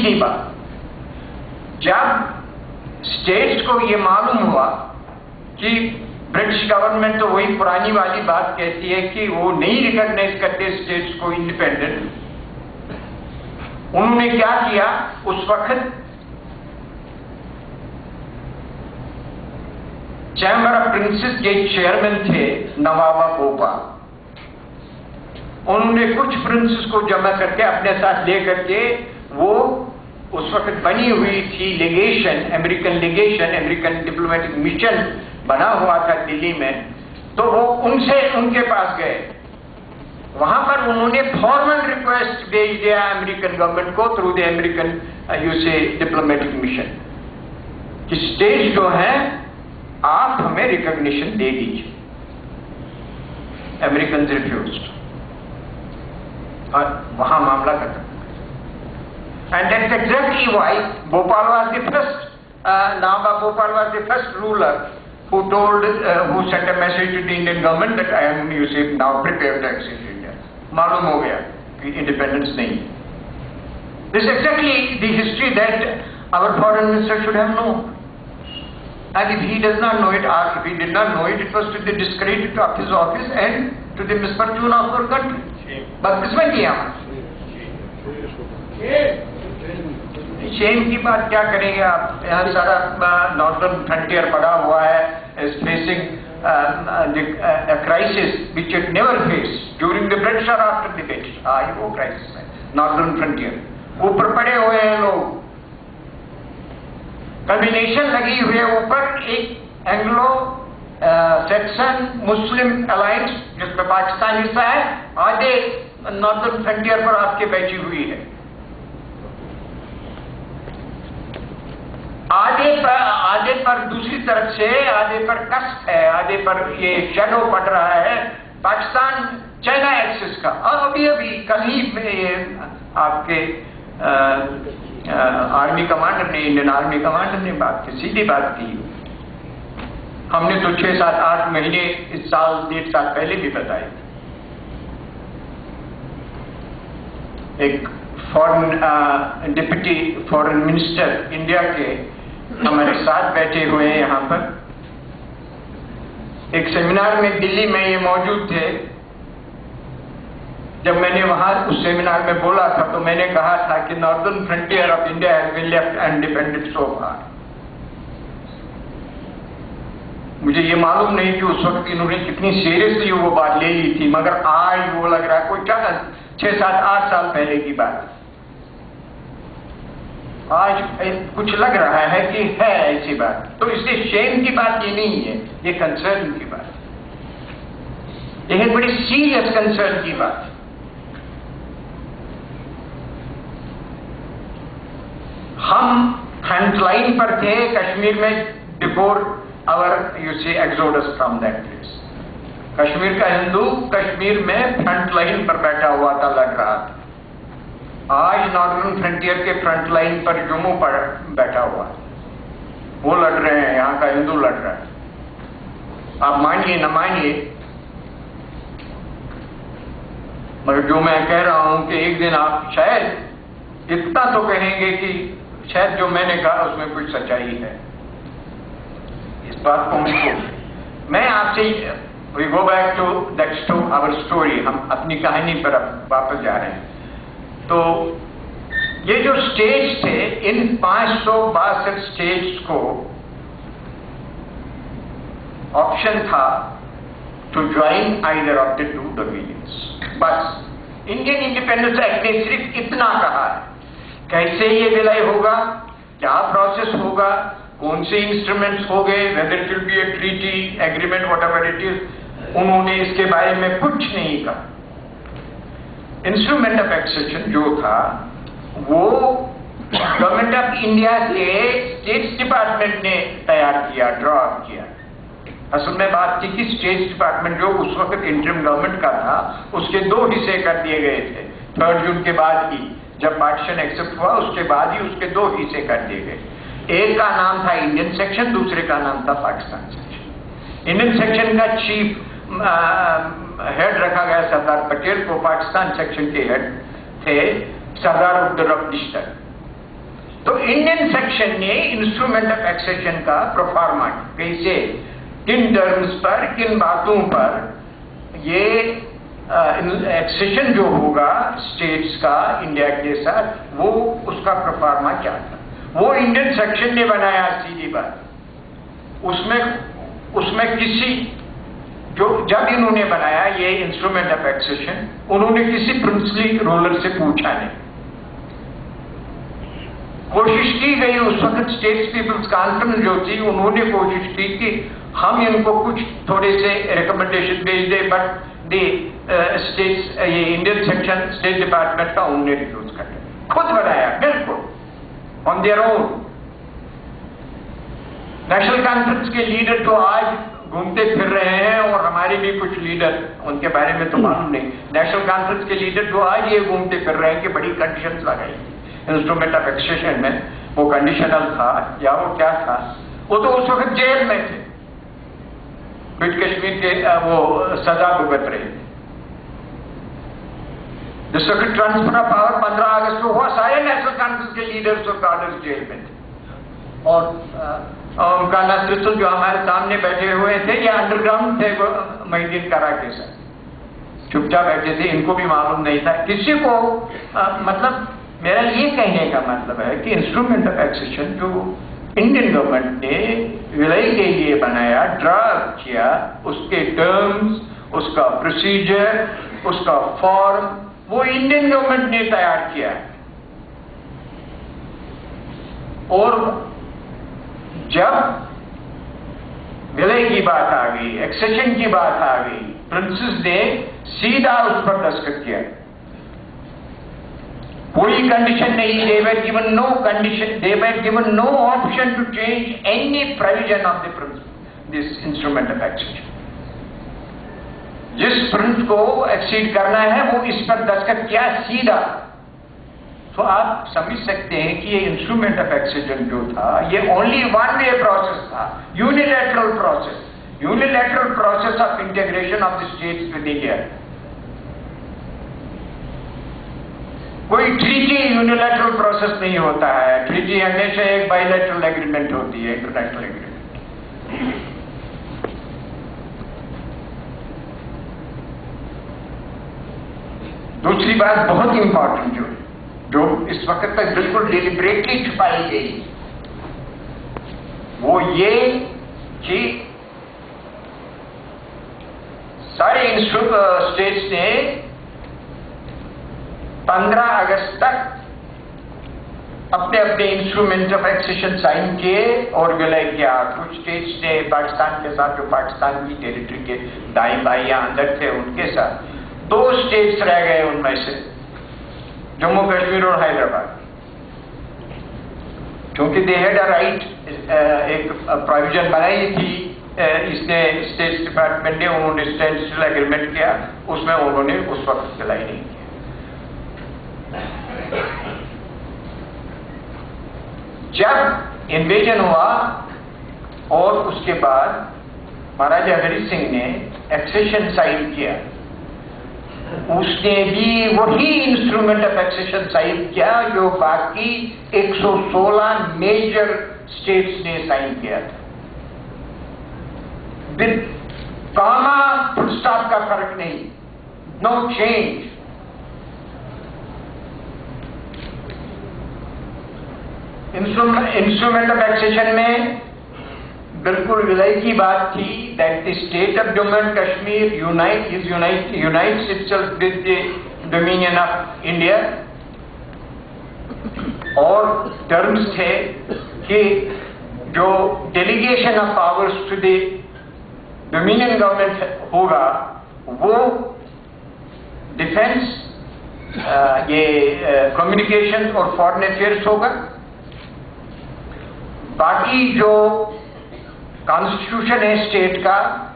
दूसरी बात, जब स्टेट्स को ये मालूम हुआ कि ब्रिटिश गवर्नमेंट तो वही पुरानी वाली बात कहती है कि वो नहीं रिकॉग्नाइज करते स्टेट्स को इंडिपेंडेंट, उन्होंने क्या किया, उस वक्त चैम्बर ऑफ प्रिंसेस के चेयरमैन थे नवाबा भोपाल। उन्होंने कुछ प्रिंसेस को जमा करके अपने साथ लेकर के, वो उस वक्त बनी हुई थी लेगेशन, अमेरिकन डिप्लोमेटिक मिशन बना हुआ था दिल्ली में, तो वो उनके पास गए। वहां पर उन्होंने फॉर्मल रिक्वेस्ट भेज दिया अमेरिकन गवर्नमेंट को through the American diplomatic mission कि स्टेट जो है आप हमें रिकॉग्निशन दे दीजिए। अमेरिकन रिफ्यूज्ड और वहां मामला खत्म। And that's exactly why Bhopal was the first, Nava Bhopal was the first ruler who sent a message to the Indian government that I am, now prepared to accede to India. मालूम हो गया कि independence नहीं। This is exactly the history that our foreign minister should have known. And if he does not know it, or if he did not know it, it was to the discredit of his office and to the misfortune of our country. बदकिस्मती है Shem की बात क्या करेंगे आप? यहाँ सारा northern frontier पड़ा हुआ है, is facing a crisis which it never faced during the British or after the British. ये वो क्राइसिस है नॉर्दर्न फ्रंटियर। ऊपर पड़े हुए हैं लोग, कॉम्बिनेशन लगी हुई है ऊपर, एक एंग्लो सेक्शन मुस्लिम अलायंस जिसमें पाकिस्तान हिस्सा है, आधे नॉर्दर्न फ्रंटियर पर आपके बैठी हुई है, आधे पर दूसरी तरफ से आधे पर कष्ट है, आधे पर ये शैडो पड़ रहा है पाकिस्तान चाइना एक्सिस का। और अभी कल ही आपके आर्मी कमांडर ने, इंडियन आर्मी कमांडर ने बात की, सीधी बात की। हमने तो 6, 7, 8 महीने इस साल 1.5 साल पहले भी बताए। एक foreign deputy foreign minister India के हमारे साथ बैठे हुए हैं यहाँ पर, एक सेमिनार में दिल्ली में ये मौजूद थे। जब मैंने वहां उस सेमिनार में बोला था तो मैंने कहा था कि northern frontier of India has been left undefended so far. मुझे ये मालूम नहीं कि उस वक्त इन्होंने कितनी सीरियसली वो बात ले ली थी, मगर आज वो लग रहा है कोई क्या 6, 7, 8 साल पहले की बात, आज कुछ लग रहा है कि है ऐसी बात। तो इसलिए शेम की बात ये नहीं है, ये कंसर्न की बात है, ये बड़ी सीरियस कंसर्न की बात है। हम फ्रंटलाइन पर थे कश्मीर में before our exodus from that place. Kashmir का हिंदू कश्मीर में फ्रंटलाइन पर बैठा हुआ था, लड़ रहा था। आज नॉर्दर्न फ्रंटियर के फ्रंट लाइन पर जम्मू पर बैठा हुआ है, वो लड़ रहे हैं, यहाँ का हिंदू लड़ रहा है। आप मानिए न मानिए, मगर जो मैं कह रहा हूं कि एक दिन आप शायद इतना तो कहेंगे कि शायद जो मैंने कहा उसमें कुछ सच्चाई है। इस बात को मैं आपसे, we go back to that our story, हम अपनी कहानी पर वापस जा रहे हैं। तो ये जो स्टेट्स थे, इन 562 स्टेट्स को ऑप्शन था to join either of the 2 dominions. बस इंडियन इंडिपेंडेंस एक्ट ने सिर्फ इतना कहा है, कैसे ये विलय होगा, क्या प्रोसेस होगा, कौन से इंस्ट्रूमेंट्स हो गए, whether it will be A treaty agreement whatever it is, उन्होंने इसके बारे में कुछ नहीं कहा। इंस्ट्रूमेंट ऑफ एक्सेशन जो था वो गवर्नमेंट ऑफ इंडिया के स्टेट्स डिपार्टमेंट ने तैयार किया, ड्रॉ किया। असल में बात थी कि स्टेट्स डिपार्टमेंट जो उस वक्त इंटरिम गवर्नमेंट का था, उसके 2 हिस्से कर दिए गए थे 3 जून के बाद ही, जब पार्टीशन एक्सेप्ट हुआ उसके बाद ही उसके 2 हिस्से कर दिए गए। एक का नाम था इंडियन सेक्शन, दूसरे का नाम था पाकिस्तान सेक्शन। इंडियन सेक्शन का चीफ हेड रखा गया सरदार पटेल को, पाकिस्तान सेक्शन के हेड थे सरदार अब्दुल रब निश्तर। तो इंडियन सेक्शन ने इंस्ट्रूमेंट ऑफ एक्सेशन का प्रोफार्मा कैसे, किन टर्म्स पर, किन बातों पर ये एक्सेशन जो होगा स्टेट्स का इंडिया के साथ, वो उसका प्रोफार्मा क्या था, वो इंडियन सेक्शन ने बनाया। सीधी बात, उसमें किसी जो जब इन्होंने बनाया ये इंस्ट्रूमेंट ऑफ एक्सेशन, उन्होंने किसी प्रिंसली रूलर से पूछा नहीं। कोशिश की गई उस वक्त स्टेट्स पीपल्स कॉन्फ्रेंस जो थी, उन्होंने कोशिश की कि हम इनको कुछ थोड़े से रिकमेंडेशन भेज दें, बट द स्टेट्स, ये इंडियन सेक्शन स्टेट डिपार्टमेंट का उन्होंने रिफ्यूज कर दिया, खुद बनाया बिल्कुल on their own. National conference के लीडर तो आज घूमते फिर रहे हैं, और हमारे भी कुछ लीडर, उनके बारे में तो मालूम नहीं, नेशनल कॉन्फ्रेंस के लीडर तो आज ये घूमते फिर रहे हैं कि बड़ी कंडीशंस लगाई इंस्ट्रूमेंट ऑफ एक्सेशन में। वो कंडीशनल था या वो क्या था, वो तो उस वक्त जेल में थे, ब्रिट कश्मीर के वो सजा भुगत रहे थे। जिस वक्त ट्रांसफर ऑफ पावर 15 अगस्त को हुआ, सारे नेशनल कॉन्फ्रेंस के लीडर्स और कार्डर्स जेल में थे, और उनका नेतृत्व जो हमारे सामने बैठे हुए थे, ये अंडरग्राउंड थे मोहिउद्दीन कारा के साथ, चुपचाप बैठे थे, इनको भी मालूम नहीं था किसी को। मतलब मेरा ये कहने का मतलब है कि इंस्ट्रूमेंट ऑफ एक्सेशन जो इंडियन गवर्नमेंट ने विलय के लिए बनाया, ड्राफ्ट किया, उसके टर्म्स, उसका प्रोसीजर, उसका फॉर्म, वो इंडियन गवर्नमेंट ने तैयार किया। और जब विलय की बात आ गई, एक्सेशन की बात आ गई, प्रिंसेस ने सीधा उस पर दस्तखत किया, कोई कंडीशन नहीं। they were given no condition, they were given no option to change any provision of this instrument of accession. जिस प्रिंस को एक्सीड करना है वो इस पर दस्तखत किया सीधा। तो आप समझ सकते हैं कि ये इंस्ट्रूमेंट ऑफ एक्सेशन जो था, ये ओनली वन वे प्रोसेस था, unilateral process of integration of the states with India. कोई ट्रीटी यूनिलैटरल प्रोसेस नहीं होता है, ट्रीटी हमेशा एक बायलैटरल एग्रीमेंट होती है, इंटरनेशनल एग्रीमेंट। दूसरी बात बहुत इंपॉर्टेंट जो इस वक्त तक बिल्कुल डिलिबरेटली छुपाई गई, वो ये कि सारे स्टेट्स ने 15 अगस्त तक अपने अपने इंस्ट्रूमेंट ऑफ एक्सेशन साइन किए और विलय किया। कुछ स्टेट्स ने पाकिस्तान के साथ, जो पाकिस्तान की टेरिटरी के दाएं बाएं या अंदर थे, उनके साथ। 2 स्टेट्स रह गए उनमें से, जम्मू कश्मीर और हैदराबाद, क्योंकि दे हैड अ राइट, एक प्रोविजन बनाई थी इसने स्टेट डिपार्टमेंट ने, उन्होंने स्टैंडस्टिल एग्रीमेंट किया, उसमें उन्होंने उस वक्त विलय नहीं किया। जब इन्वेजन हुआ और उसके बाद महाराजा हरि सिंह ने एक्सेशन साइन किया, उसने भी वही इंस्ट्रूमेंट ऑफ एक्सेशन साइन किया जो बाकी 116 मेजर स्टेट्स ने साइन किया था। विद कामा फुल स्टॉप का फर्क नहीं, no change. Instrument of accession में बिल्कुल विलय की बात थी, that the state of Jammu and Kashmir unites itself with the dominion of India. और टर्म्स थे कि जो delegation of powers to the dominion government होगा वो डिफेंस, ये कम्युनिकेशन और फॉरेन अफेयर्स होगा। बाकी जो कॉन्स्टिट्यूशन है स्टेट का,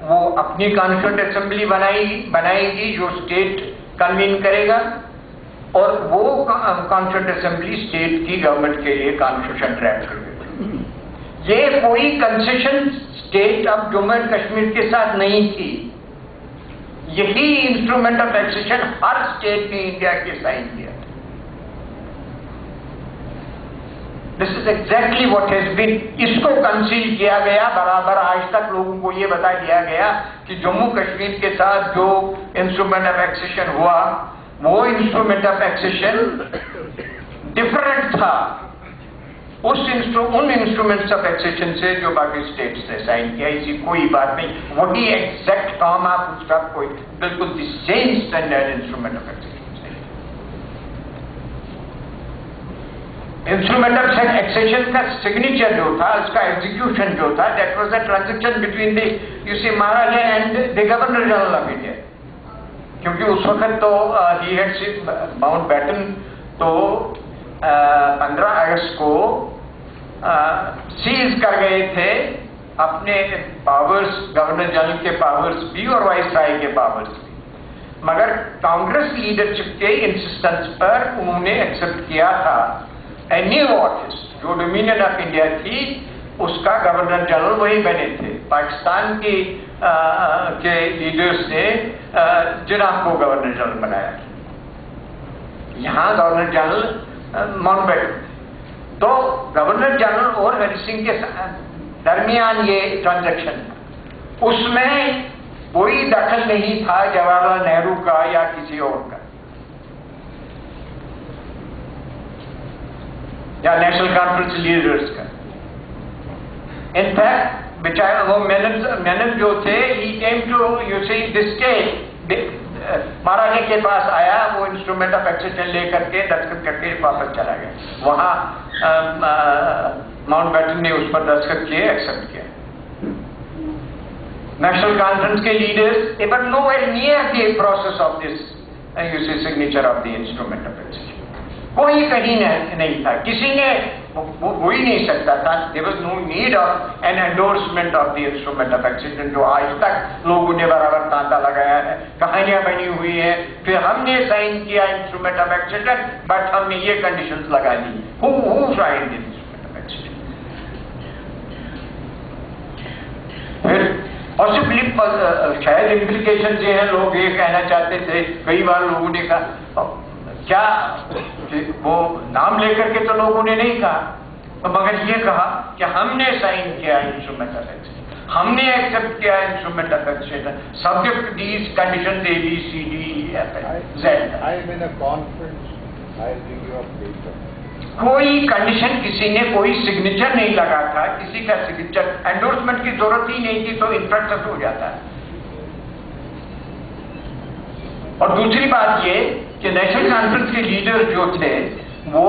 वो अपनी कॉन्स्टिट्यूंट असेंबली बनाएगी जो स्टेट कन्वीन करेगा, और वो कॉन्स्टिट्यूंट असेंबली स्टेट की गवर्नमेंट के लिए कॉन्स्टिट्यूशन ड्राफ्ट कर देगी। ये कोई concession state of Jammu and Kashmir के साथ नहीं थी, यही इंस्ट्रूमेंट ऑफ एक्सेशन हर स्टेट ने इंडिया के साइन किया। This is exactly what has been, इसको कंसील किया गया बराबर। आज तक लोगों को ये बता दिया गया कि जम्मू कश्मीर के साथ जो इंस्ट्रूमेंट ऑफ एक्सेशन हुआ, वो इंस्ट्रूमेंट ऑफ एक्सेशन डिफरेंट था उन इंस्ट्रूमेंट्स ऑफ एक्सेशन से जो बाकी स्टेट्स ने साइन किया। ऐसी कोई बात नहीं, वही एग्जैक्ट काम आप उसका कोई बिल्कुल the same standard instrument of accession. Instrument of accession का सिग्नेचर जो था, उसका एग्जीक्यूशन जो था, that was a transaction between the you see maharaja and the governor general of India. क्योंकि उस वक्त तो ही हैड माउंटबेटन तो 15 अगस्त को सीज कर गए थे अपने पावर्स, गवर्नर जनरल के पावर्स भी और वाइसराय के पावर्स भी, मगर कांग्रेस लीडरशिप के इंसिस्टेंस पर उन्होंने एक्सेप्ट किया था ए न्यू ऑफिस, जो डोमिनियन ऑफ इंडिया थी उसका गवर्नर जनरल वही बने थे। पाकिस्तान की के लीडर्स ने जिन्ना को गवर्नर जनरल बनाया, यहाँ गवर्नर जनरल माउंटबेटन। तो गवर्नर जनरल और हरि सिंह के दरमियान ये ट्रांजैक्शन था, उसमें कोई दखल नहीं था जवाहरलाल नेहरू का या किसी और का या नेशनल कॉन्फ्रेंस लीडर्स का। इनफैक्ट बेचारा वो मेनन जो थे, he came to you see this state, maharaja के पास आया, वो इंस्ट्रूमेंट ऑफ एक्सेशन लेकर के दस्तखत करके वापस चला गया। वहां माउंटबेटन ने उस पर दस्तखत किए, एक्सेप्ट किया। नेशनल कॉन्फ्रेंस के leaders they were nowhere near the process of this you see signature of the instrument of accession. कोई कहीं नहीं था, किसी ने हो ही नहीं सकता था। There was no need of an endorsement of the instrument of accession, जो आज तक लोगों ने बराबर तांता लगाया है, कहानियां बनी हुई है। फिर हमने साइन किया इंस्ट्रूमेंट ऑफ एक्सेशन, बट हमने ये कंडीशंस लगा दी। Who signed the instrument of accession? फिर पॉसिबली शायद इम्प्लीकेशन ये है, लोग ये कहना चाहते थे, कई बार लोगों ने कहा, क्या वो नाम लेकर के तो लोगों ने नहीं कहा, तो मगर ये कहा कि हमने साइन किया इंस्ट्रूमेंट ऑफ एक्सेशन, हमने एक्सेप्ट किया instrument of accession, subject these condition ABCDEFZ। कोई कंडीशन किसी ने कोई सिग्नेचर नहीं लगा था, किसी का सिग्नेचर एंडोर्समेंट की जरूरत ही नहीं थी, तो इन्फ्रैक्शन हो जाता है। और दूसरी बात ये कि नेशनल कॉन्फ्रेंस के लीडर जो थे वो